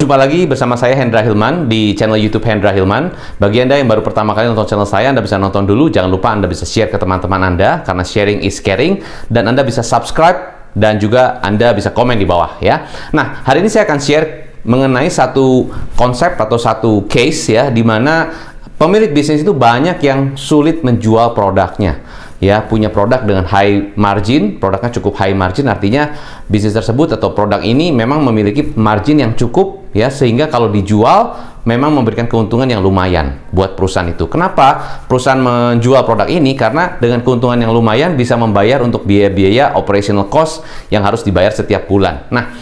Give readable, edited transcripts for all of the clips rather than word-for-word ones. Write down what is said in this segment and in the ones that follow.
Jumpa lagi bersama saya Hendra Hilman di channel YouTube Hendra Hilman. Bagi Anda yang baru pertama kali nonton channel saya, Anda bisa nonton dulu. Jangan lupa Anda bisa share ke teman-teman Anda, karena sharing is caring. Dan Anda bisa subscribe dan juga Anda bisa komen di bawah ya. Nah, hari ini saya akan share mengenai satu konsep atau satu case ya, di mana pemilik bisnis itu banyak yang sulit menjual produknya. Ya, punya produk dengan high margin, produknya cukup high margin, artinya bisnis tersebut atau produk ini memang memiliki margin yang cukup ya, sehingga kalau dijual memang memberikan keuntungan yang lumayan buat perusahaan itu. Kenapa perusahaan menjual produk ini? Karena dengan keuntungan yang lumayan bisa membayar untuk biaya-biaya operational cost yang harus dibayar setiap bulan. Nah,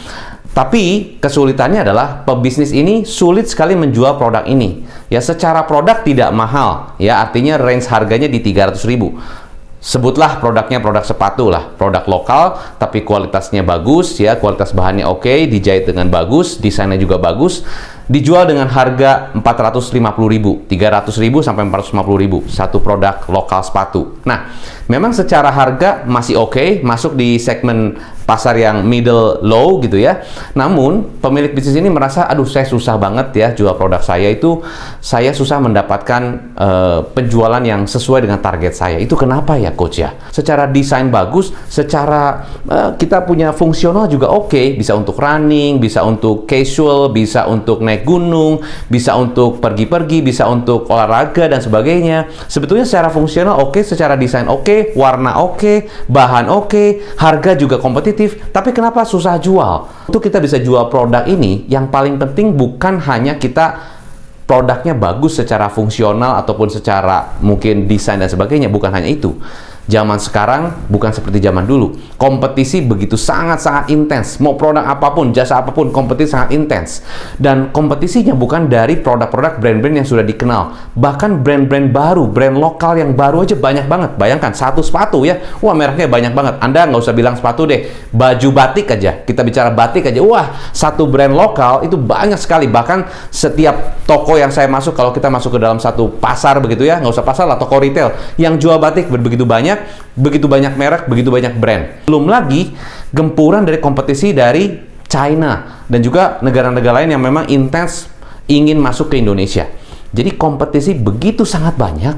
tapi kesulitannya adalah pebisnis ini sulit sekali menjual produk ini. Ya, secara produk tidak mahal ya, artinya range harganya di 300.000. Sebutlah produknya produk sepatu lah, produk lokal tapi kualitasnya bagus ya, kualitas bahannya oke, dijahit dengan bagus, desainnya juga bagus, dijual dengan harga 450.000, 300.000 sampai 450.000 satu produk lokal sepatu. Nah, memang secara harga masih oke, masuk di segmen pasar yang middle low gitu ya. Namun pemilik bisnis ini merasa, aduh saya susah banget ya jual produk saya itu, saya susah mendapatkan penjualan yang sesuai dengan target saya. Itu kenapa ya coach ya? Secara desain bagus, secara kita punya fungsional juga oke, bisa untuk running, bisa untuk casual, bisa untuk naik gunung, bisa untuk pergi-pergi, bisa untuk olahraga dan sebagainya. Sebetulnya secara fungsional oke, secara desain oke, warna oke, bahan oke, harga juga kompetitif. Tapi kenapa susah jual? Untuk kita bisa jual produk ini, yang paling penting bukan hanya kita produknya bagus secara fungsional ataupun secara mungkin desain dan sebagainya, bukan hanya itu. Zaman sekarang bukan seperti zaman dulu. Kompetisi begitu sangat-sangat intens. Mau produk apapun, jasa apapun, kompetisi sangat intens. Dan kompetisinya bukan dari produk-produk brand-brand yang sudah dikenal. Bahkan brand-brand baru, brand lokal yang baru aja banyak banget. Bayangkan, satu sepatu ya, wah mereknya banyak banget. Anda nggak usah bilang sepatu deh, baju batik aja. Kita bicara batik aja, wah satu brand lokal itu banyak sekali. Bahkan setiap toko yang saya masuk, kalau kita masuk ke dalam satu pasar begitu ya, nggak usah pasar lah, toko retail, yang jual batik begitu banyak merek, begitu banyak brand. Belum lagi gempuran dari kompetisi dari China dan juga negara-negara lain yang memang intens ingin masuk ke Indonesia. Jadi kompetisi begitu sangat banyak,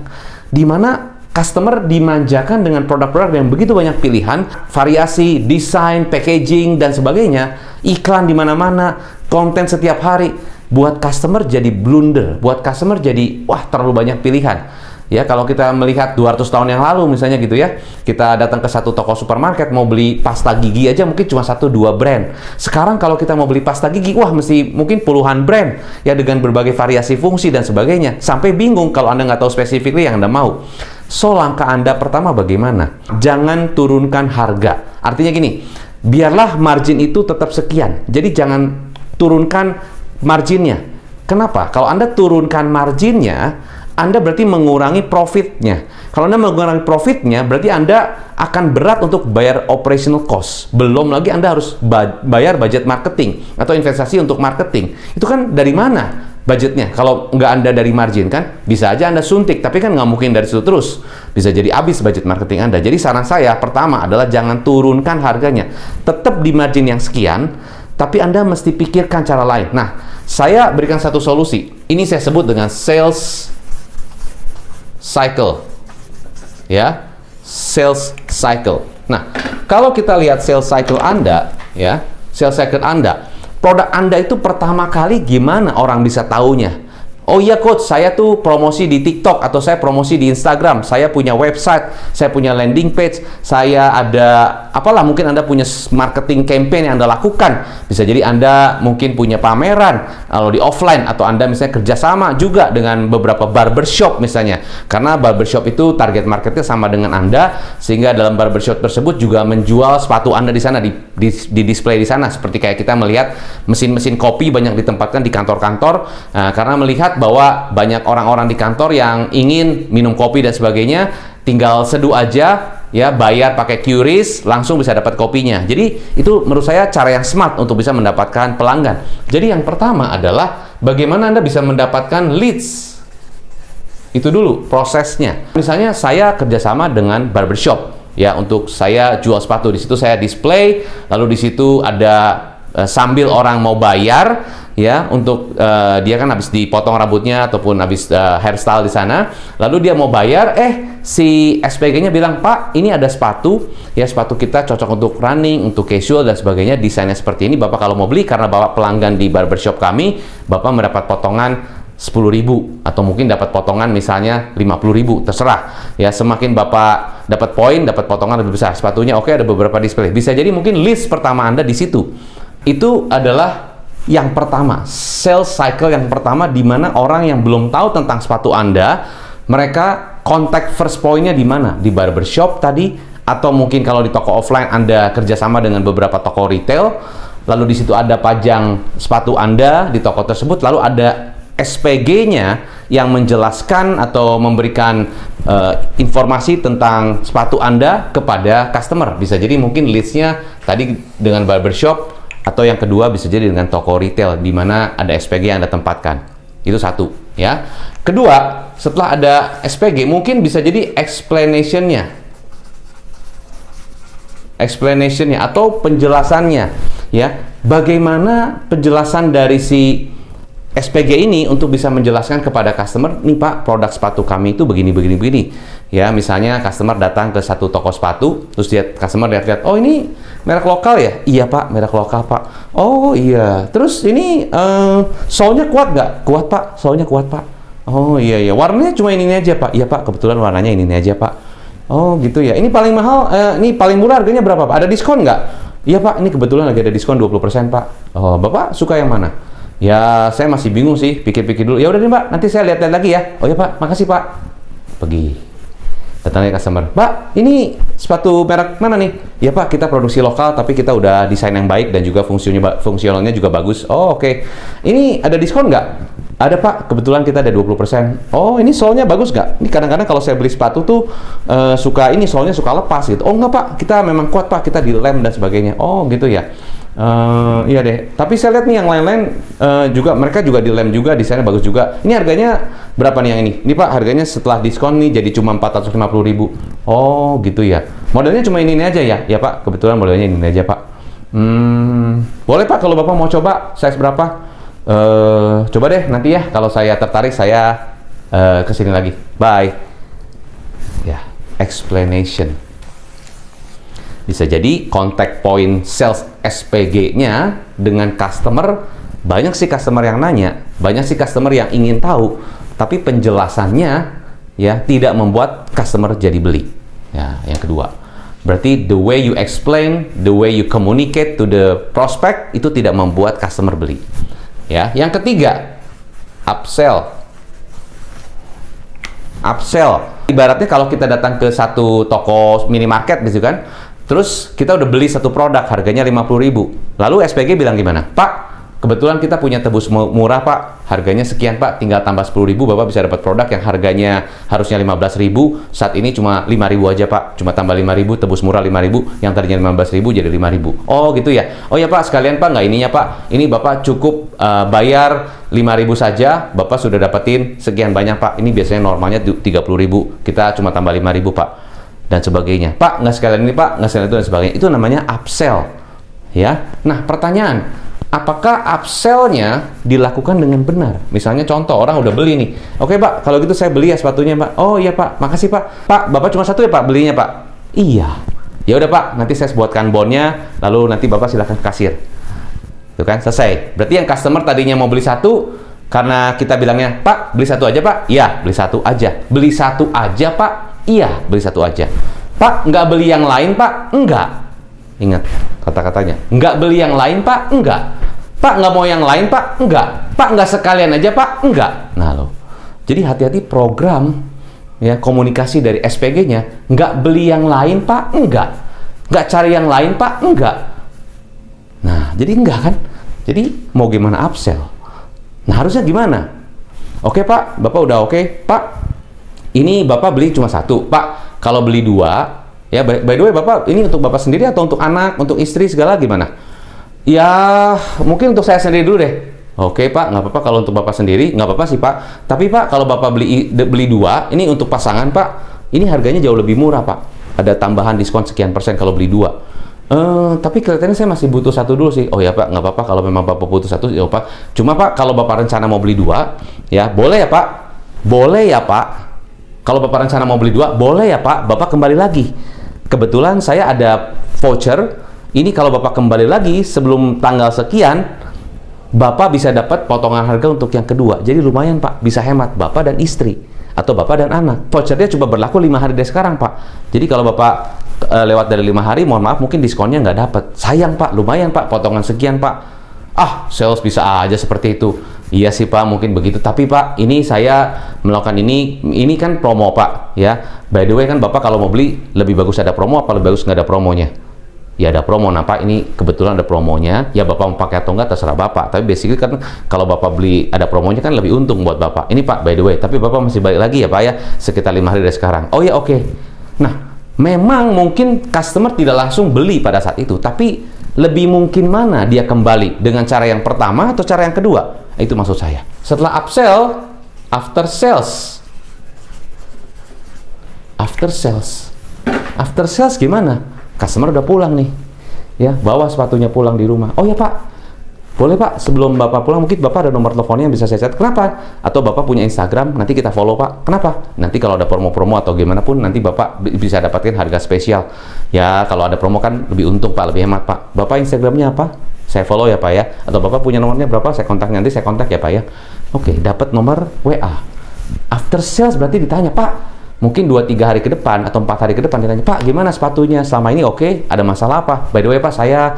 di mana customer dimanjakan dengan produk-produk yang begitu banyak pilihan, variasi, desain, packaging dan sebagainya, iklan di mana-mana, konten setiap hari, buat customer jadi blunder, buat customer jadi wah terlalu banyak pilihan. Ya, kalau kita melihat 200 tahun yang lalu misalnya gitu ya, kita datang ke satu toko supermarket mau beli pasta gigi aja mungkin cuma 1-2 brand. Sekarang kalau kita mau beli pasta gigi, wah mesti mungkin puluhan brand ya, dengan berbagai variasi fungsi dan sebagainya. Sampai bingung kalau Anda nggak tahu spesifiknya yang Anda mau. So, langkah Anda pertama bagaimana? Jangan turunkan harga. Artinya gini, biarlah margin itu tetap sekian. Jadi jangan turunkan marginnya. Kenapa? Kalau Anda turunkan marginnya, Anda berarti mengurangi profitnya. Kalau Anda mengurangi profitnya, berarti Anda akan berat untuk bayar operational cost. Belum lagi Anda harus bayar budget marketing atau investasi untuk marketing. Itu kan dari mana budgetnya? Kalau nggak Anda dari margin kan, bisa aja Anda suntik, tapi kan nggak mungkin dari situ terus. Bisa jadi habis budget marketing Anda. Jadi saran saya pertama adalah jangan turunkan harganya. Tetap di margin yang sekian, tapi Anda mesti pikirkan cara lain. Nah, saya berikan satu solusi. Ini saya sebut dengan sales cycle ya, sales cycle. Nah, kalau kita lihat sales cycle Anda ya, sales cycle Anda, produk Anda itu pertama kali gimana orang bisa taunya? Oh iya coach, saya tuh promosi di TikTok atau saya promosi di Instagram, saya punya website, saya punya landing page, saya ada apalah, mungkin Anda punya marketing campaign yang Anda lakukan. Bisa jadi Anda mungkin punya pameran kalau di offline, atau Anda misalnya kerjasama juga dengan beberapa barbershop misalnya, karena barbershop itu target marketnya sama dengan Anda, sehingga dalam barbershop tersebut juga menjual sepatu Anda di sana, di display di sana. Seperti kayak kita melihat mesin-mesin kopi banyak ditempatkan di kantor-kantor, karena melihat bahwa banyak orang-orang di kantor yang ingin minum kopi dan sebagainya, tinggal seduh aja ya, bayar pakai QRIS, langsung bisa dapat kopinya. Jadi itu menurut saya cara yang smart untuk bisa mendapatkan pelanggan. Jadi yang pertama adalah bagaimana Anda bisa mendapatkan leads. Itu dulu prosesnya. Misalnya saya kerjasama dengan barbershop ya, untuk saya jual sepatu. Di situ saya display, lalu di situ ada sambil orang mau bayar, ya, untuk dia kan habis dipotong rambutnya ataupun habis hairstyle di sana, lalu dia mau bayar, si SPG-nya bilang, Pak, ini ada sepatu, ya, sepatu kita cocok untuk running, untuk casual dan sebagainya, desainnya seperti ini, Bapak kalau mau beli karena Bapak pelanggan di barbershop kami, Bapak mendapat potongan 10.000 atau mungkin dapat potongan misalnya 50.000, terserah ya. Semakin Bapak dapat poin, dapat potongan lebih besar sepatunya. Oke, ada beberapa display, bisa jadi mungkin list pertama Anda di situ. Itu adalah yang pertama, sales cycle yang pertama, di mana orang yang belum tahu tentang sepatu Anda, mereka contact first point-nya di mana? Di barbershop tadi, atau mungkin kalau di toko offline Anda kerjasama dengan beberapa toko retail, lalu di situ ada pajang sepatu Anda di toko tersebut, lalu ada SPG-nya yang menjelaskan atau memberikan informasi tentang sepatu Anda kepada customer. Bisa jadi mungkin list-nya tadi dengan barbershop, atau yang kedua bisa jadi dengan toko retail di mana ada SPG yang Anda tempatkan. Itu satu, ya. Kedua, setelah ada SPG mungkin bisa jadi explanation-nya atau penjelasannya, ya. Bagaimana penjelasan dari si SPG ini untuk bisa menjelaskan kepada customer, nih Pak, produk sepatu kami itu begini. Ya, misalnya customer datang ke satu toko sepatu, terus customer lihat, oh ini merek lokal ya? Iya Pak, merek lokal Pak. Oh iya, terus ini solnya kuat nggak? Kuat Pak, solnya kuat Pak. Oh iya, warnanya cuma ini aja Pak. Iya Pak, kebetulan warnanya ini aja Pak. Oh gitu ya, ini paling mahal, ini paling murah harganya berapa Pak? Ada diskon nggak? Iya Pak, ini kebetulan lagi ada diskon 20% Pak. Oh, Bapak suka yang mana? Ya, saya masih bingung sih, pikir-pikir dulu. Ya udah nih Pak, nanti saya lihat lagi ya. Oh ya Pak, makasih Pak. Pergi. Datangnya customer, Pak, ini sepatu merek mana nih? Ya Pak, kita produksi lokal, tapi kita udah desain yang baik dan juga fungsionalnya juga bagus. Oh oke. Ini ada diskon nggak? Ada Pak, kebetulan kita ada 20%. Oh, ini solnya bagus nggak? Ini kadang-kadang kalau saya beli sepatu tuh solnya suka lepas gitu. Oh enggak Pak, kita memang kuat Pak, kita dilem dan sebagainya. Oh gitu ya. Iya deh. Tapi saya lihat nih yang lain-lain juga mereka juga dilem juga, desainnya bagus juga. Ini harganya berapa nih yang ini? Ini Pak, harganya setelah diskon nih jadi cuma 450.000. Oh gitu ya. Modelnya cuma ini aja ya? Ya Pak, kebetulan modelnya ini aja Pak. Boleh Pak kalau Bapak mau coba size berapa? Coba deh nanti ya, kalau saya tertarik saya kesini lagi. Bye. Ya, explanation. Bisa jadi contact point sales SPG-nya dengan customer, banyak sih customer yang nanya, banyak sih customer yang ingin tahu, tapi penjelasannya ya tidak membuat customer jadi beli. Ya, yang kedua. Berarti the way you explain, the way you communicate to the prospect itu tidak membuat customer beli. Ya, yang ketiga, upsell. Upsell. Ibaratnya kalau kita datang ke satu toko minimarket gitu kan, terus kita udah beli satu produk harganya 50.000. Lalu SPG bilang gimana? Pak, kebetulan kita punya tebus murah Pak, harganya sekian Pak, tinggal tambah 10.000 Bapak bisa dapat produk yang harganya harusnya 15.000, saat ini cuma 5.000 aja Pak, cuma tambah 5.000, tebus murah 5.000, yang tadinya 15.000 jadi 5.000. Oh gitu ya. Oh ya Pak, sekalian Pak, nggak ininya Pak, ini Bapak cukup bayar 5.000 saja, Bapak sudah dapetin sekian banyak Pak. Ini biasanya normalnya 30.000, kita cuma tambah 5.000 Pak, dan sebagainya. Pak, nggak sekalian ini Pak, nggak sekalian itu dan sebagainya. Itu namanya upsell. Ya. Nah, pertanyaan, apakah upsell-nya dilakukan dengan benar? Misalnya contoh, orang udah beli nih. Oke Pak, kalau gitu saya beli ya sepatunya Pak. Oh iya Pak, makasih Pak. Pak, Bapak cuma satu ya Pak belinya Pak? Iya. Ya udah Pak, nanti saya buatkan bonnya, lalu nanti Bapak silakan ke kasir. Itu kan, selesai. Berarti yang customer tadinya mau beli satu, karena kita bilangnya, Pak, beli satu aja Pak? Iya, beli satu aja. Beli satu aja Pak? Iya, beli satu aja. Pak, nggak beli yang lain Pak? Enggak. Ingat kata-katanya. Nggak beli yang lain Pak? Enggak. Pak, nggak mau yang lain Pak? Enggak. Pak, nggak sekalian aja Pak? Enggak. Nah loh. Jadi hati-hati program ya komunikasi dari SPG-nya. Nggak beli yang lain Pak? Enggak. Nggak cari yang lain Pak? Enggak. Nah, jadi enggak kan? Jadi mau gimana upsell? Nah, harusnya gimana? Oke Pak, Bapak udah oke. Pak, ini Bapak beli cuma satu. Pak, kalau beli dua, ya by the way Bapak, ini untuk Bapak sendiri atau untuk anak, untuk istri segala gimana? Ya, mungkin untuk saya sendiri dulu deh. Oke Pak, nggak apa-apa kalau untuk Bapak sendiri, nggak apa-apa sih Pak. Tapi Pak, kalau Bapak beli dua, ini untuk pasangan Pak, ini harganya jauh lebih murah Pak. Ada tambahan diskon sekian persen kalau beli dua. Tapi kelihatannya saya masih butuh satu dulu sih. Oh ya Pak, nggak apa-apa kalau memang Bapak butuh satu, ya Pak. Cuma Pak, kalau Bapak rencana mau beli dua, ya boleh ya Pak? Boleh ya Pak? Kalau Bapak rencana mau beli dua, boleh ya Pak? Bapak kembali lagi. Kebetulan saya ada voucher. Ini kalau Bapak kembali lagi sebelum tanggal sekian, Bapak bisa dapat potongan harga untuk yang kedua. Jadi lumayan Pak, bisa hemat Bapak dan istri atau Bapak dan anak. Vouchernya coba berlaku 5 hari dari sekarang Pak. Jadi kalau Bapak lewat dari 5 hari, mohon maaf mungkin diskonnya nggak dapat. Sayang Pak, lumayan Pak, potongan sekian Pak. Sales bisa aja seperti itu. Iya sih Pak, mungkin begitu. Tapi Pak, ini saya melakukan ini kan promo Pak, ya. By the way kan Bapak kalau mau beli, lebih bagus ada promo apa lebih bagus nggak ada promonya? Ya ada promo. Nah Pak, ini kebetulan ada promonya. Ya Bapak mau pakai atau nggak terserah Bapak. Tapi basically kan kalau Bapak beli ada promonya kan lebih untung buat Bapak. Ini Pak, by the way. Tapi Bapak masih balik lagi ya Pak ya, sekitar 5 hari dari sekarang. Oh ya oke. Nah, memang mungkin customer tidak langsung beli pada saat itu, tapi lebih mungkin mana dia kembali dengan cara yang pertama atau cara yang kedua? Itu maksud saya. Setelah upsell, after sales. After sales gimana? Customer udah pulang nih, ya, bawa sepatunya pulang di rumah. Oh ya Pak, boleh Pak, sebelum Bapak pulang mungkin Bapak ada nomor teleponnya yang bisa saya chat. Kenapa? Atau Bapak punya Instagram, nanti kita follow Pak. Kenapa? Nanti kalau ada promo-promo atau gimana pun, nanti Bapak bisa dapatkan harga spesial. Ya, kalau ada promo kan lebih untung Pak, lebih hemat Pak. Bapak Instagramnya apa? Saya follow ya Pak ya. Atau Bapak punya nomornya berapa? Saya kontak, nanti saya kontak ya Pak ya. Oke, dapat nomor WA. After sales berarti ditanya, Pak, mungkin 2-3 hari ke depan atau 4 hari ke depan ditanya, Pak, gimana sepatunya? Selama ini oke? Ada masalah apa? By the way Pak, saya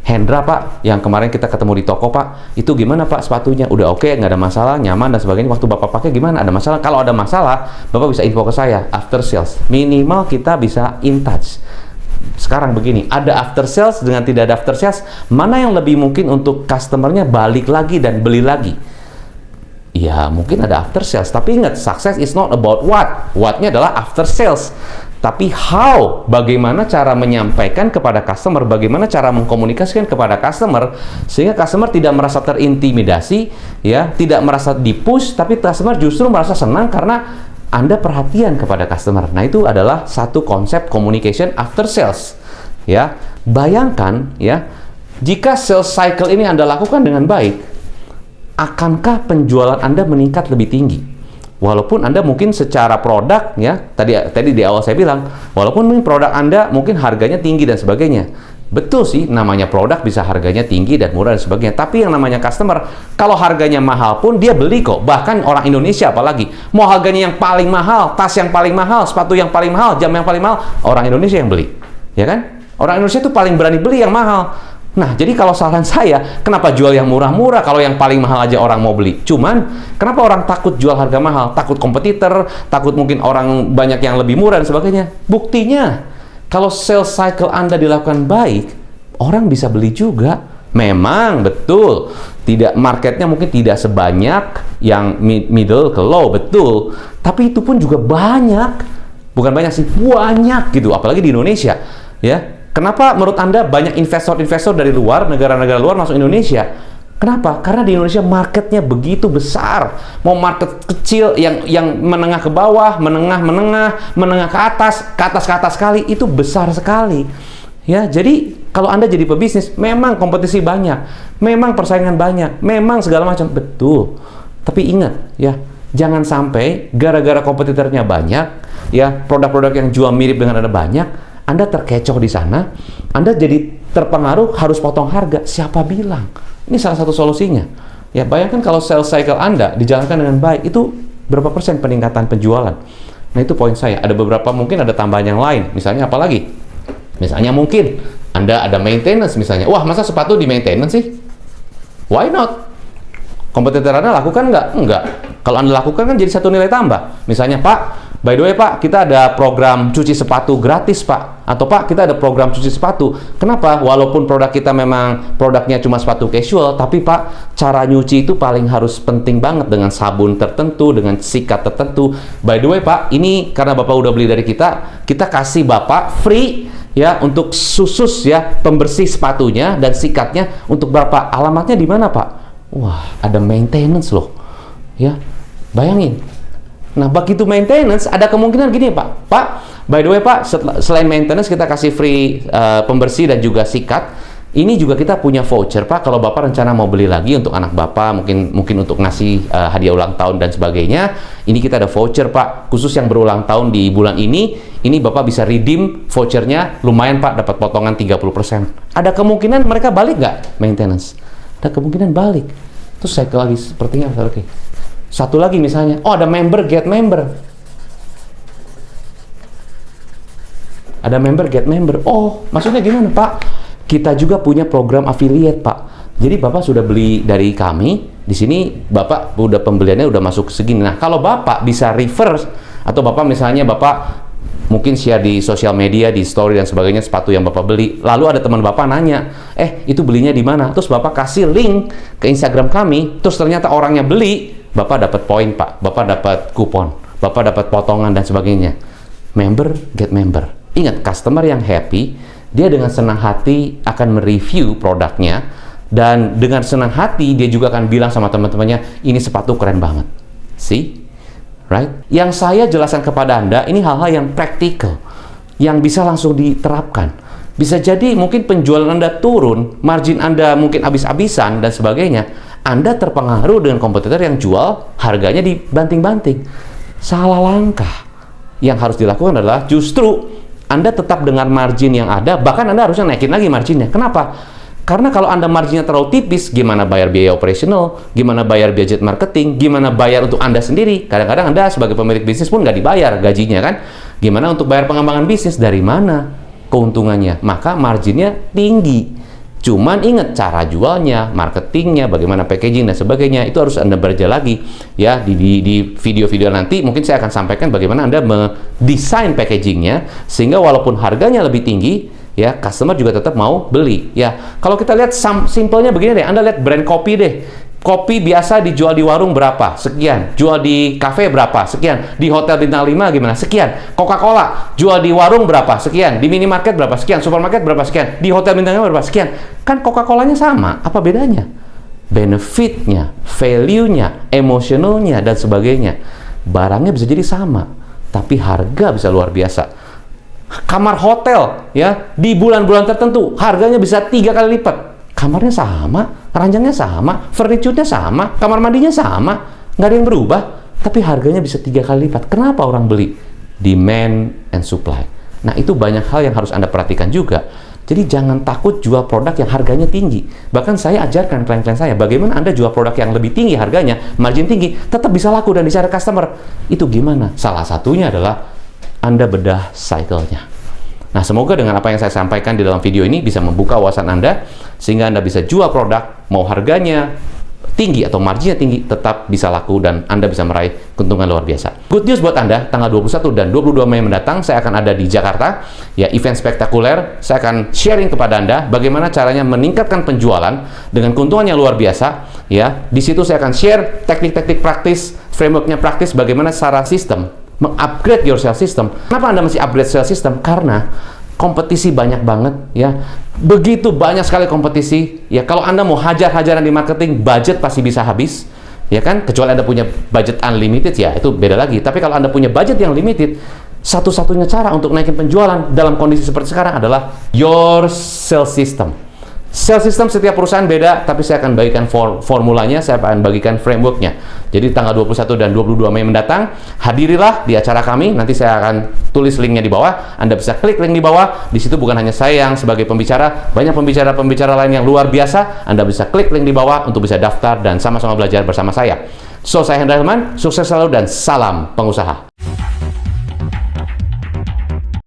Hendra Pak, yang kemarin kita ketemu di toko Pak, itu gimana Pak sepatunya? Udah oke, nggak ada masalah, nyaman dan sebagainya. Waktu Bapak pakai gimana? Ada masalah? Kalau ada masalah, Bapak bisa info ke saya. After sales, minimal kita bisa in touch. Sekarang begini, ada after sales dengan tidak ada after sales, mana yang lebih mungkin untuk customernya balik lagi dan beli lagi? Ya mungkin ada after sales, tapi ingat, success is not about what. What-nya adalah after sales. Tapi how, bagaimana cara menyampaikan kepada customer, bagaimana cara mengkomunikasikan kepada customer, sehingga customer tidak merasa terintimidasi, ya, tidak merasa dipush, tapi customer justru merasa senang karena Anda perhatian kepada customer. Nah, itu adalah satu konsep communication after sales. Ya, bayangkan ya, jika sales cycle ini Anda lakukan dengan baik, akankah penjualan Anda meningkat lebih tinggi? Walaupun Anda mungkin secara produk, ya, tadi di awal saya bilang, walaupun mungkin produk Anda mungkin harganya tinggi dan sebagainya. Betul sih, namanya produk bisa harganya tinggi dan murah dan sebagainya. Tapi yang namanya customer, kalau harganya mahal pun dia beli kok. Bahkan orang Indonesia apalagi, mau harganya yang paling mahal, tas yang paling mahal, sepatu yang paling mahal, jam yang paling mahal, orang Indonesia yang beli. Ya kan? Orang Indonesia itu paling berani beli yang mahal. Nah, jadi kalau saran saya, kenapa jual yang murah-murah kalau yang paling mahal aja orang mau beli? Cuman, kenapa orang takut jual harga mahal? Takut kompetitor, takut mungkin orang banyak yang lebih murah dan sebagainya. Buktinya, kalau sales cycle Anda dilakukan baik, orang bisa beli juga. Memang, betul. Tidak, marketnya mungkin tidak sebanyak yang middle ke low, betul. Tapi itu pun juga banyak. Bukan banyak sih, banyak gitu. Apalagi di Indonesia, ya. Kenapa menurut Anda banyak investor-investor dari luar, negara-negara luar masuk Indonesia? Kenapa? Karena di Indonesia marketnya begitu besar. Mau market kecil yang menengah ke bawah, menengah ke atas sekali, itu besar sekali. Ya, jadi kalau Anda jadi pebisnis, memang kompetisi banyak, memang persaingan banyak, memang segala macam, betul. Tapi ingat, ya, jangan sampai gara-gara kompetitornya banyak, ya, produk-produk yang jual mirip dengan Anda banyak, Anda terkecoh di sana, Anda jadi terpengaruh harus potong harga. Siapa bilang? Ini salah satu solusinya. Ya, bayangkan kalau sales cycle Anda dijalankan dengan baik, itu berapa persen peningkatan penjualan? Nah, itu poin saya. Ada beberapa, mungkin ada tambahan yang lain. Misalnya apa lagi? Misalnya mungkin Anda ada maintenance misalnya. Wah, masa sepatu di maintenance sih? Why not? Kompetitor Anda lakukan nggak? Enggak. Kalau Anda lakukan kan jadi satu nilai tambah. Misalnya, Pak, by the way Pak, kita ada program cuci sepatu gratis Pak. Atau Pak, kita ada program cuci sepatu. Kenapa? Walaupun produk kita memang produknya cuma sepatu casual, tapi Pak, cara nyuci itu paling harus penting banget dengan sabun tertentu, dengan sikat tertentu. By the way Pak, ini karena Bapak udah beli dari kita kasih Bapak free ya untuk khusus ya pembersih sepatunya dan sikatnya untuk Bapak. Alamatnya di mana Pak? Wah, ada maintenance loh. Ya, bayangin. Nah, begitu maintenance, ada kemungkinan gini Pak. Pak, By the way Pak, selain maintenance kita kasih free pembersih dan juga sikat. Ini juga kita punya voucher Pak, kalau Bapak rencana mau beli lagi untuk anak Bapak, mungkin untuk ngasih hadiah ulang tahun dan sebagainya. Ini kita ada voucher Pak, khusus yang berulang tahun di bulan ini Bapak bisa redeem vouchernya, lumayan Pak, dapat potongan 30%. Ada kemungkinan mereka balik nggak maintenance? Ada kemungkinan balik. Terus saya lagi sepertinya, oke. Satu lagi misalnya, oh ada member, get member. Ada member, get member. Oh, maksudnya gimana Pak? Kita juga punya program affiliate Pak. Jadi Bapak sudah beli dari kami, di sini Bapak udah pembeliannya udah masuk segini. Nah, kalau Bapak bisa reverse, atau Bapak misalnya Bapak mungkin share di sosial media, di story dan sebagainya sepatu yang Bapak beli, lalu ada teman Bapak nanya, itu belinya di mana? Terus Bapak kasih link ke Instagram kami, terus ternyata orangnya beli, Bapak dapat poin Pak, Bapak dapat kupon, Bapak dapat potongan dan sebagainya. Member, get member. Ingat, customer yang happy, dia dengan senang hati akan mereview produknya, dan dengan senang hati dia juga akan bilang sama teman-temannya, ini sepatu keren banget. See? Right? Yang saya jelaskan kepada Anda, ini hal-hal yang praktikal, yang bisa langsung diterapkan. Bisa jadi mungkin penjualan Anda turun, margin Anda mungkin habis-habisan dan sebagainya. Anda terpengaruh dengan kompetitor yang jual harganya dibanting-banting. Salah langkah. Yang harus dilakukan adalah justru Anda tetap dengan margin yang ada, bahkan Anda harusnya naikin lagi marginnya. Kenapa? Karena kalau Anda marginnya terlalu tipis, gimana bayar biaya operasional, gimana bayar budget marketing, gimana bayar untuk Anda sendiri. Kadang-kadang Anda sebagai pemilik bisnis pun nggak dibayar gajinya kan. Gimana untuk bayar pengembangan bisnis, dari mana keuntungannya? Maka marginnya tinggi. Cuman ingat cara jualnya, marketingnya, bagaimana packaging dan sebagainya, itu harus Anda belajar lagi ya. Di video-video nanti mungkin saya akan sampaikan bagaimana Anda mendesain packagingnya sehingga walaupun harganya lebih tinggi ya, customer juga tetap mau beli ya. Kalau kita lihat simpelnya begini deh, Anda lihat brand kopi deh. Kopi biasa dijual di warung berapa? Sekian. Jual di kafe berapa? Sekian. Di hotel bintang 5 gimana? Sekian. Coca-Cola jual di warung berapa? Sekian. Di minimarket berapa? Sekian. Supermarket berapa? Sekian. Di hotel bintang 5 berapa? Sekian. Kan Coca-Colanya sama. Apa bedanya? Benefitnya, value-nya, emosionalnya, dan sebagainya. Barangnya bisa jadi sama, tapi harga bisa luar biasa. Kamar hotel ya, di bulan-bulan tertentu harganya bisa 3 kali lipat. Kamarnya sama, ranjangnya sama, furniture-nya sama, kamar mandinya sama, nggak ada yang berubah, tapi harganya bisa 3 kali lipat. Kenapa orang beli? Demand and supply. Nah, itu banyak hal yang harus Anda perhatikan juga. Jadi jangan takut jual produk yang harganya tinggi. Bahkan saya ajarkan klien-klien saya, bagaimana Anda jual produk yang lebih tinggi harganya, margin tinggi, tetap bisa laku dan dicari customer. Itu gimana? Salah satunya adalah Anda bedah cycle-nya. Nah, semoga dengan apa yang saya sampaikan di dalam video ini bisa membuka wawasan Anda, sehingga Anda bisa jual produk, mau harganya tinggi atau marginnya tinggi, tetap bisa laku dan Anda bisa meraih keuntungan luar biasa. Good news buat Anda, tanggal 21 dan 22 Mei mendatang, saya akan ada di Jakarta, ya, event spektakuler. Saya akan sharing kepada Anda bagaimana caranya meningkatkan penjualan dengan keuntungan yang luar biasa, ya. Di situ saya akan share teknik-teknik praktis, frameworknya praktis, bagaimana secara sistem mengupgrade your sales system. Kenapa Anda mesti upgrade sales system? Karena kompetisi banyak banget ya. Begitu banyak sekali kompetisi ya. Kalau Anda mau hajar-hajaran di marketing, budget pasti bisa habis ya kan, kecuali Anda punya budget unlimited ya, itu beda lagi. Tapi kalau Anda punya budget yang limited, satu-satunya cara untuk naikin penjualan dalam kondisi seperti sekarang adalah your sales system. Sales system setiap perusahaan beda, tapi saya akan bagikan formulanya, saya akan bagikan frameworknya. Jadi tanggal 21 dan 22 Mei mendatang, hadirilah di acara kami. Nanti saya akan tulis linknya di bawah. Anda bisa klik link di bawah. Di situ bukan hanya saya yang sebagai pembicara, banyak pembicara-pembicara lain yang luar biasa. Anda bisa klik link di bawah untuk bisa daftar dan sama-sama belajar bersama saya. So, saya Hendra Hilman, sukses selalu dan salam pengusaha.